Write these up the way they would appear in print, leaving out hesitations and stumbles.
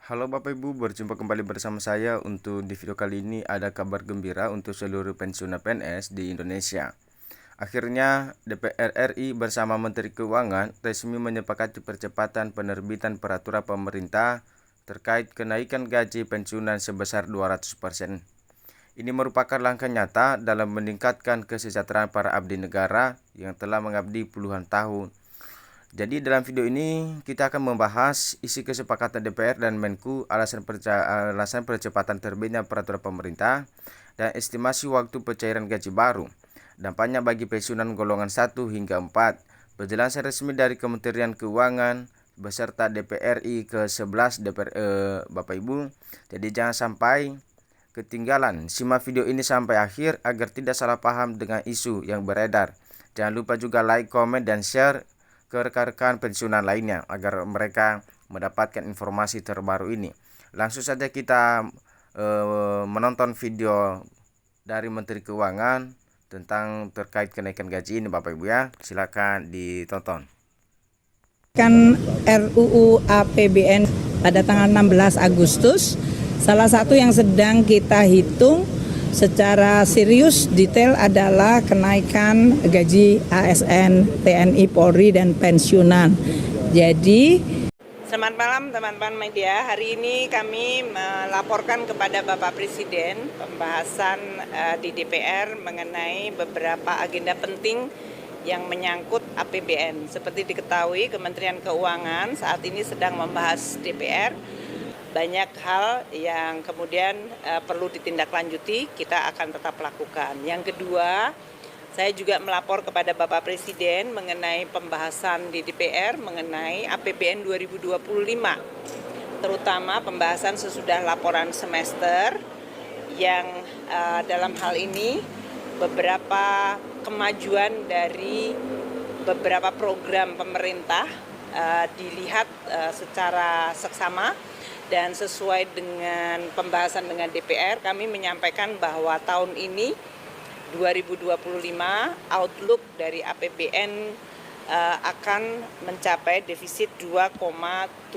Halo Bapak Ibu, berjumpa kembali bersama saya. Untuk di video kali ini ada kabar gembira untuk seluruh pensiunan PNS di Indonesia. Akhirnya DPR RI bersama Menteri Keuangan resmi menyepakati percepatan penerbitan peraturan pemerintah terkait kenaikan gaji pensiunan sebesar 200%. Ini merupakan langkah nyata dalam meningkatkan kesejahteraan para abdi negara yang telah mengabdi puluhan tahun. Jadi dalam video ini kita akan membahas isi kesepakatan DPR dan Menku, alasan percepatan terbitnya peraturan pemerintah, dan estimasi waktu pencairan gaji baru, dampaknya bagi pensiunan golongan 1 hingga 4, penjelasan resmi dari Kementerian Keuangan, beserta DPR RI ke-11 Bapak Ibu. Jadi jangan sampai ketinggalan, simak video ini sampai akhir agar tidak salah paham dengan isu yang beredar. Jangan lupa juga like, komen, dan share ke rekan-rekan pensiunan lainnya agar mereka mendapatkan informasi terbaru ini. Langsung saja kita menonton video dari Menteri Keuangan tentang terkait kenaikan gaji ini Bapak Ibu ya. Silakan ditonton. Kan RUU APBN pada tanggal 16 Agustus, salah satu yang sedang kita hitung secara serius detail adalah kenaikan gaji ASN, TNI, Polri, dan pensiunan. Jadi, selamat malam teman-teman media. Hari ini kami melaporkan kepada Bapak Presiden pembahasan di DPR mengenai beberapa agenda penting yang menyangkut APBN. Seperti diketahui, Kementerian Keuangan saat ini sedang membahas DPR. Banyak hal yang kemudian perlu ditindaklanjuti, kita akan tetap lakukan. Yang kedua, saya juga melapor kepada Bapak Presiden mengenai pembahasan di DPR mengenai APBN 2025, terutama pembahasan sesudah laporan semester yang dalam hal ini beberapa kemajuan dari beberapa program pemerintah dilihat secara seksama. Dan sesuai dengan pembahasan dengan DPR, kami menyampaikan bahwa tahun ini 2025 outlook dari APBN akan mencapai defisit 2,78%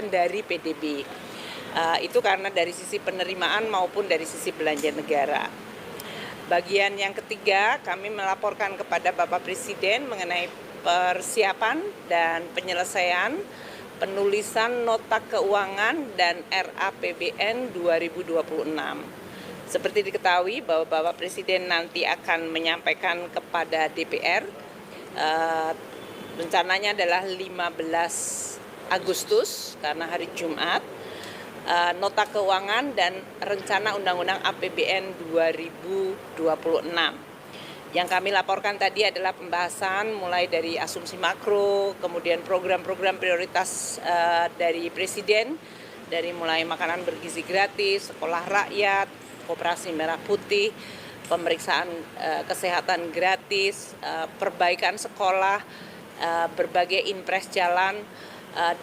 dari PDB. Itu karena dari sisi penerimaan maupun dari sisi belanja negara. Bagian yang ketiga, kami melaporkan kepada Bapak Presiden mengenai persiapan dan penyelesaian penulisan nota keuangan dan RAPBN 2026. Seperti diketahui bahwa Bapak Presiden nanti akan menyampaikan kepada DPR, rencananya adalah 15 Agustus karena hari Jumat, nota keuangan dan rencana undang-undang APBN 2026. Yang kami laporkan tadi adalah pembahasan mulai dari asumsi makro, kemudian program-program prioritas dari Presiden, dari mulai makanan bergizi gratis, sekolah rakyat, koperasi merah putih, pemeriksaan kesehatan gratis, perbaikan sekolah, berbagai impres jalan,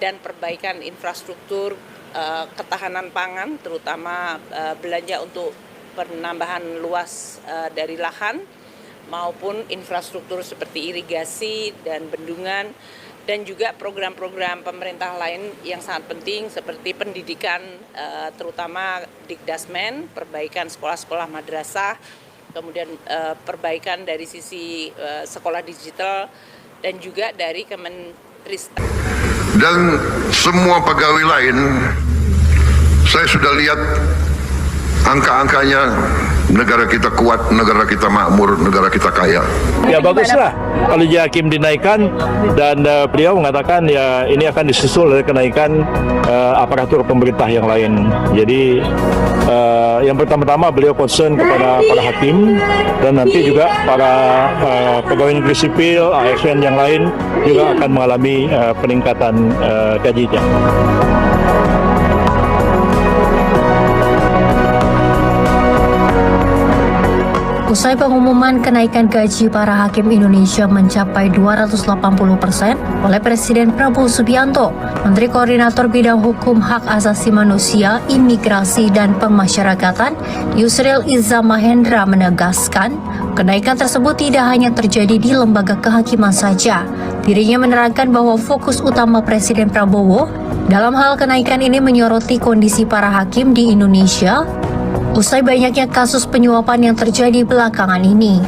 dan perbaikan infrastruktur ketahanan pangan, terutama belanja untuk penambahan luas dari lahan, maupun infrastruktur seperti irigasi dan bendungan, dan juga program-program pemerintah lain yang sangat penting seperti pendidikan, terutama Dikdasmen, perbaikan sekolah-sekolah madrasah, kemudian perbaikan dari sisi sekolah digital, dan juga dari Kemenristek. Dan semua pegawai lain, saya sudah lihat angka-angkanya. Negara kita kuat, negara kita makmur, negara kita kaya. Ya baguslah kalau Hakim dinaikkan, dan beliau mengatakan ya ini akan disusul dari kenaikan aparatur pemerintah yang lain. Jadi yang pertama-tama beliau concern kepada para hakim, dan nanti juga para pegawai negeri sipil, ASN yang lain juga akan mengalami peningkatan gajinya. Usai pengumuman kenaikan gaji para hakim Indonesia mencapai 280% oleh Presiden Prabowo Subianto, Menteri Koordinator Bidang Hukum Hak Asasi Manusia, Imigrasi, dan Pemasyarakatan, Yusril Iza Mahendra menegaskan, kenaikan tersebut tidak hanya terjadi di lembaga kehakiman saja, Dirinya menerangkan bahwa fokus utama Presiden Prabowo dalam hal kenaikan ini menyoroti kondisi para hakim di Indonesia usai banyaknya kasus penyuapan yang terjadi belakangan ini.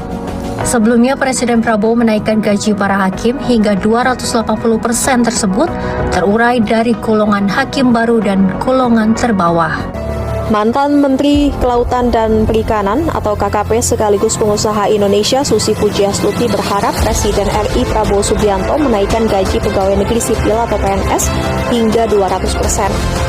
Sebelumnya, Presiden Prabowo menaikkan gaji para hakim hingga 280% tersebut terurai dari golongan hakim baru dan golongan terbawah. Mantan Menteri Kelautan dan Perikanan atau KKP sekaligus pengusaha Indonesia Susi Pujiastuti berharap Presiden RI Prabowo Subianto menaikkan gaji pegawai negeri sipil atau PNS hingga 200%.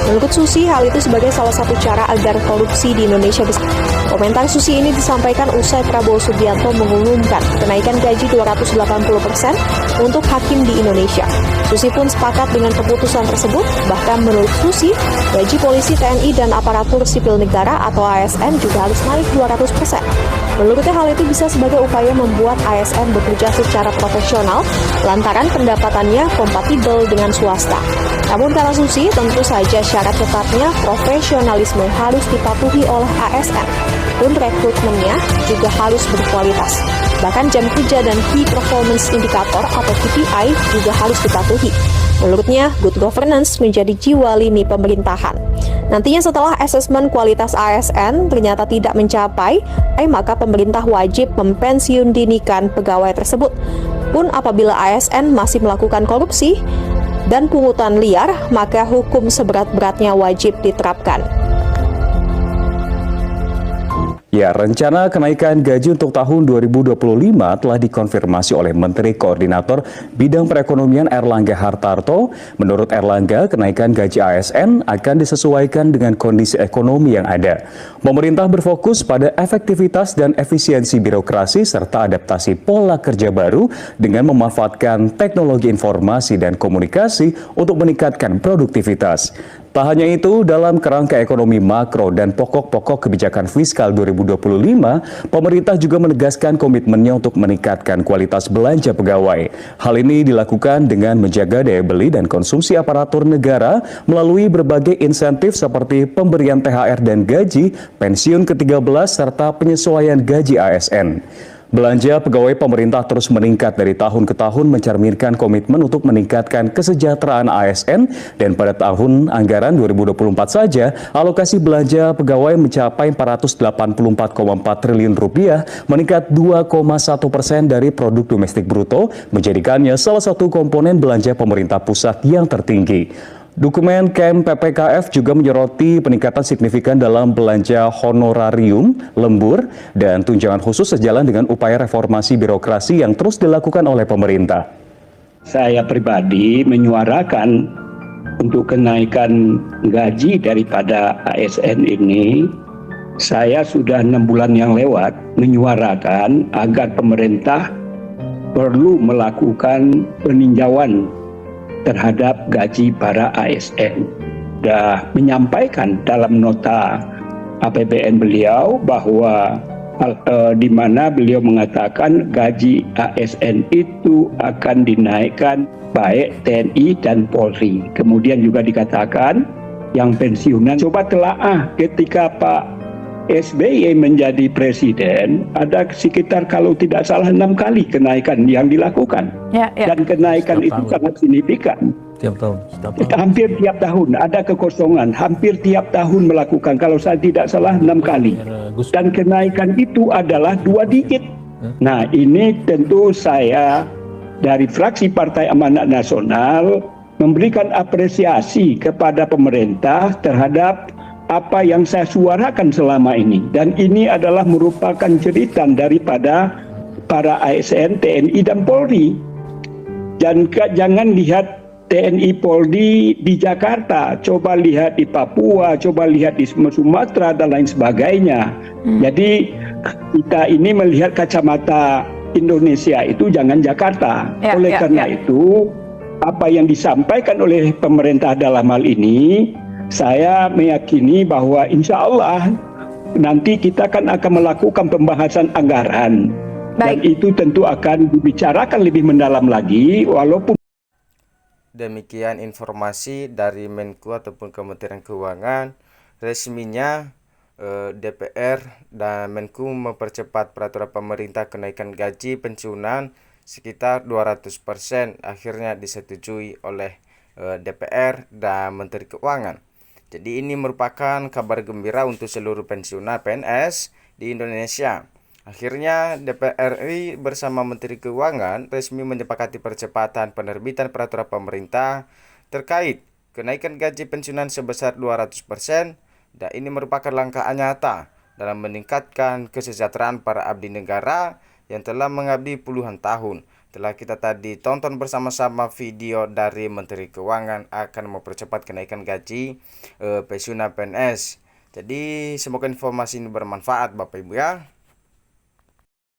Menurut Susi, hal itu sebagai salah satu cara agar korupsi di Indonesia bisa. Komentar Susi ini disampaikan usai Prabowo Subianto mengumumkan kenaikan gaji 280% untuk hakim di Indonesia. Susi pun sepakat dengan keputusan tersebut, bahkan menurut Susi, gaji polisi, TNI, dan aparatur sipil negara atau ASN juga harus naik 200%. Menurutnya hal itu bisa sebagai upaya membuat ASN bekerja secara profesional lantaran pendapatannya kompatibel dengan swasta. Namun kata Susi, tentu saja syarat ketatnya profesionalisme harus dipatuhi oleh ASN, pun rekrutmennya juga harus berkualitas. Bahkan jam kerja dan Key Performance Indicator atau KPI juga harus dipatuhi. Menurutnya, good governance menjadi jiwa lini pemerintahan. Nantinya setelah asesmen kualitas ASN ternyata tidak mencapai, maka pemerintah wajib mempensiun dinikan pegawai tersebut. Pun apabila ASN masih melakukan korupsi dan pungutan liar, maka hukum seberat-beratnya wajib diterapkan. Ya, rencana kenaikan gaji untuk tahun 2025 telah dikonfirmasi oleh Menteri Koordinator Bidang Perekonomian Erlangga Hartarto. Menurut Erlangga, kenaikan gaji ASN akan disesuaikan dengan kondisi ekonomi yang ada. Pemerintah berfokus pada efektivitas dan efisiensi birokrasi serta adaptasi pola kerja baru dengan memanfaatkan teknologi informasi dan komunikasi untuk meningkatkan produktivitas. Tak hanya itu, dalam kerangka ekonomi makro dan pokok-pokok kebijakan fiskal 2025, pemerintah juga menegaskan komitmennya untuk meningkatkan kualitas belanja pegawai. Hal ini dilakukan dengan menjaga daya beli dan konsumsi aparatur negara melalui berbagai insentif seperti pemberian THR dan gaji, pensiun ke-13, serta penyesuaian gaji ASN. Belanja pegawai pemerintah terus meningkat dari tahun ke tahun mencerminkan komitmen untuk meningkatkan kesejahteraan ASN dan pada tahun anggaran 2024 saja alokasi belanja pegawai mencapai 484,4 triliun rupiah, meningkat 2,1% dari produk domestik bruto, menjadikannya salah satu komponen belanja pemerintah pusat yang tertinggi. Dokumen KEM PPKF juga menyoroti peningkatan signifikan dalam belanja honorarium, lembur, dan tunjangan khusus sejalan dengan upaya reformasi birokrasi yang terus dilakukan oleh pemerintah. Saya pribadi menyuarakan untuk kenaikan gaji daripada ASN ini. Saya sudah 6 bulan yang lewat menyuarakan agar pemerintah perlu melakukan peninjauan terhadap gaji para ASN. Sudah menyampaikan dalam nota APBN beliau bahwa di mana beliau mengatakan gaji ASN itu akan dinaikkan baik TNI dan Polri. Kemudian juga dikatakan yang pensiunan, coba telaah ketika Pak SBY menjadi presiden, ada sekitar kalau tidak salah 6 kali kenaikan yang dilakukan. Dan kenaikan itu sangat signifikan. Tiap tahun. Hampir tiap tahun ada kekosongan, hampir tiap tahun melakukan, kalau saya tidak salah 6 kali. Dan kenaikan itu adalah 2 digit. Nah, ini tentu saya dari fraksi Partai Amanat Nasional memberikan apresiasi kepada pemerintah terhadap apa yang saya suarakan selama ini. Dan ini adalah merupakan cerita daripada para ASN, TNI, dan Polri. Dan jangan lihat TNI Polri di Jakarta, coba lihat di Papua, coba lihat di Sumatera, dan lain sebagainya. Jadi kita ini melihat kacamata Indonesia itu jangan Jakarta. Oleh karena itu, apa yang disampaikan oleh pemerintah dalam hal ini, saya meyakini bahwa insya Allah nanti kita akan melakukan pembahasan anggaran. Dan itu tentu akan dibicarakan lebih mendalam lagi, walaupun. Demikian informasi dari Menko ataupun Kementerian Keuangan. Resminya DPR dan Menko mempercepat peraturan pemerintah kenaikan gaji pensiunan sekitar 200% akhirnya disetujui oleh DPR dan Menteri Keuangan. Jadi ini merupakan kabar gembira untuk seluruh pensiunan PNS di Indonesia. Akhirnya DPR RI bersama Menteri Keuangan resmi menyepakati percepatan penerbitan peraturan pemerintah terkait kenaikan gaji pensiunan sebesar 200%, dan ini merupakan langkah nyata dalam meningkatkan kesejahteraan para abdi negara yang telah mengabdi puluhan tahun. Telah kita tadi tonton bersama-sama video dari Menteri Keuangan akan mempercepat kenaikan gaji pensiunan PNS. Jadi semoga informasi ini bermanfaat Bapak Ibu ya.